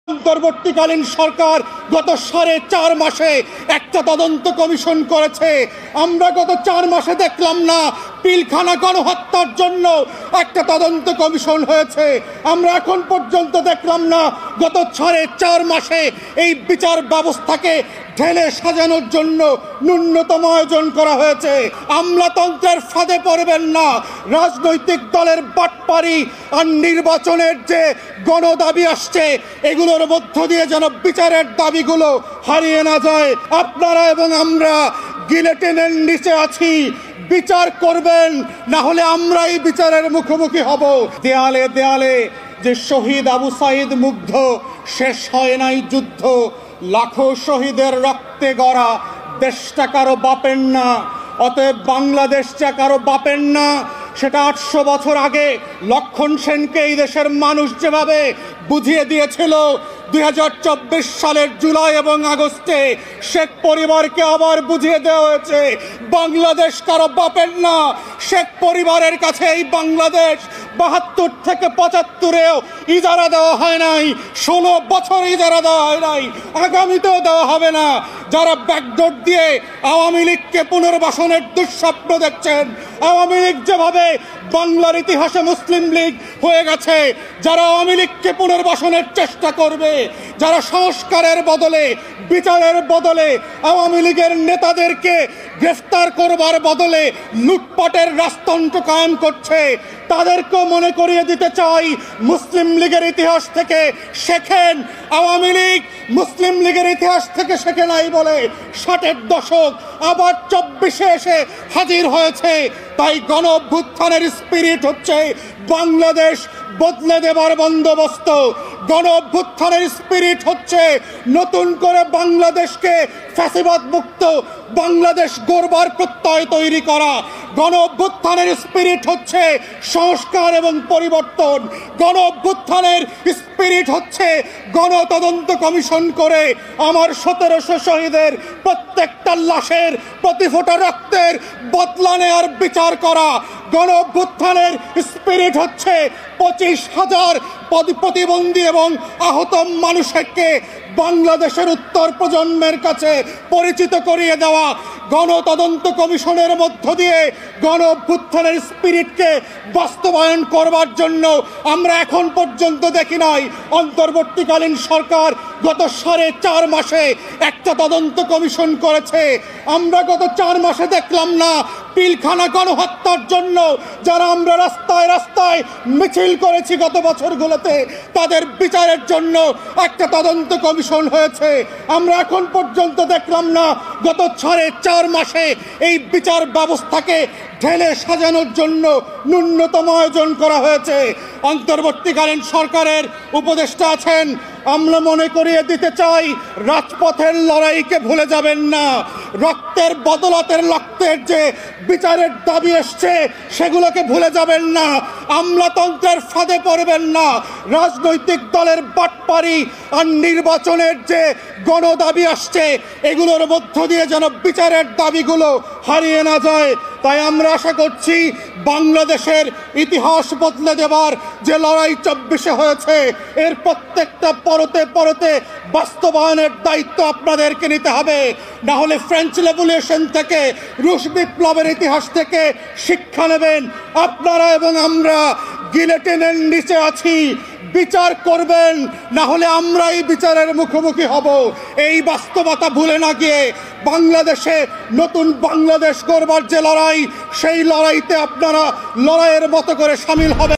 অন্তর্বর্তীকালীন সরকার গত 4.5 মাসে একটা তদন্ত কমিশন করেছে। আমরা গত 4 মাসে দেখলাম না পিলখানা গণহত্যার জন্য একটা তদন্ত কমিশন হয়েছে। আমরা এখন পর্যন্ত দেখলাম না গত 4.5 মাসে এই বিচার ব্যবস্থাকে ঢেলে সাজানোর জন্য ন্যূনতম আয়োজন করা হয়েছে। আমলাতন্ত্রের ফাঁদে পড়বেন না। রাজনৈতিক দলের বাটপারি আর নির্বাচনের যে গণদাবি আসছে এগুলোর মধ্য দিয়ে যেন বিচারের দাবিগুলো হারিয়ে না যায়। আপনারা এবং আমরা গিলেটিনের নিচে আছি, বিচার করবেন, না হলে আমরাই বিচারের মুখোমুখি হব। দেয়ালে দেয়ালে যে শহীদ আবু সাইদ মুগ্ধ, শেষ হয় নাই যুদ্ধ, লাখো শহীদের রক্তে গড়া দেশটা কারো বাপের না। অতএব বাংলাদেশটা কারো বাপের না। সেটা 800 বছর আগে লক্ষণ সেনকে এই দেশের মানুষ যেভাবে বুঝিয়ে দিয়েছিল, 2024 সালের জুলাই এবং আগস্টে শেখ পরিবারকে আবার বুঝিয়ে দেওয়া হয়েছে বাংলাদেশ কারো বাপের না। শেখ পরিবারের কাছে এই বাংলাদেশ 72 থেকে 75-এও ইজারা দেওয়া হয় নাই, 16 বছর ইজারা দেওয়া হয় নাই, আগামীতেও দেওয়া হবে না। যারা ব্যাকডোর দিয়ে আওয়ামী লীগকে পুনর্বাসনের দুঃস্বপ্ন দেখছেন, আওয়ামী লীগ যেভাবে বাংলার ইতিহাসে মুসলিম লীগ হয়ে গেছে, যারা আওয়ামী লীগকে পুনর্বাসনের চেষ্টা করবে, যারা সংস্কারের বদলে বিচারের বদলে আওয়ামী লীগের নেতাদেরকে গ্রেফতার করবার বদলে লুটপাটের রাজতন্ত্র কায়েম করছে, তাদেরকেও মনে করিয়ে দিতে চাই মুসলিম লীগের ইতিহাস থেকে শেখেন। আওয়ামী লীগ মুসলিম লীগের ইতিহাস থেকে শেখে নাই বলে 60-এর দশক আবার 24-এ এসে হাজির হয়েছে। তাই গণ অভ্যুত্থানের স্পিরিট হচ্ছে বাংলাদেশ বদলে দেবার বন্দোবস্ত। গণ অভ্যুত্থানের স্পিরিট হচ্ছে নতুন করে বাংলাদেশকে ফ্যাসিবাদ মুক্ত বাংলাদেশ গড়বার প্রত্যয় তৈরি করা। গণ অভ্যুত্থানের স্পিরিট হচ্ছে সংস্কার এবং পরিবর্তন। গণ অভ্যুত্থানের স্পিরিট হচ্ছে গণতদন্ত কমিশন করে আমার 1700 শহীদের প্রত্যেকটা লাশের প্রতি ফোঁটা রক্তের বদলা নেয়ার বিচার করা। গণ অভ্যুত্থানের স্পিরিট হচ্ছে 25,000 প্রতিবন্ধী এবং আহত মানুষকে বাংলাদেশের উত্তর প্রজন্মের কাছে পরিচিত করিয়ে দেওয়া। গণতদন্ত কমিশনের মধ্য দিয়ে গণ অভ্যুত্থানের স্পিরিটকে বাস্তবায়ন করবার জন্য আমরা এখন পর্যন্ত দেখি নাই অন্তর্বর্তীকালীন সরকার গত 4.5 মাসে একটা তদন্ত কমিশন করেছে। আমরা গত 4 মাসে দেখলাম না পিলখানা গণহত্যার জন্য যারা আমরা রাস্তায় রাস্তায় মিছিল করেছি গত বছরগুলোতে, তাদের বিচারের জন্য একটা তদন্ত কমিশন হয়েছে। আমরা এখন পর্যন্ত দেখলাম না গত 4.5 মাসে এই বিচার ব্যবস্থাকে ঢেলে সাজানোর জন্য ন্যূনতম আয়োজন করা হয়েছে। অন্তর্বর্তীকালীন সরকারের উপদেষ্টা আছেন, আমরা মনে করিয়ে দিতে চাই রাজপথের লড়াইকে ভুলে যাবেন না। রক্তের বদলাতের রক্তের যে বিচারের দাবি এসছে সেগুলোকে ভুলে যাবেন না। আমলাতন্ত্রের ফাঁদে পড়বেন না। রাজনৈতিক দলের বাটপারি আর নির্বাচনের যে গণদাবি আসছে এগুলোর মধ্য দিয়ে যেন বিচারের দাবিগুলো হারিয়ে না যায়। তাই আমরা আশা করছি বাংলাদেশের ইতিহাস বদলে দেবার যে লড়াই 24-এ হয়েছে এর প্রত্যেকটা পরতে পরতে বাস্তবায়নের দায়িত্ব আপনাদেরকে নিতে হবে। না হলে ফ্রেঞ্চ রেভলিউশন থেকে রুশ বিপ্লবের ইতিহাস থেকে শিক্ষা নেবেন। আপনারা এবং আমরা গিলেটিনের নিচে আছি, বিচার করবেন, না হলে আমরাই বিচারের মুখোমুখি হব। এই বাস্তবতা ভুলে না গিয়ে বাংলাদেশে নতুন বাংলাদেশ গড়বার যে লড়াই, সেই লড়াইতে আপনারা লড়াইয়ের মতো করে সামিল হবেন।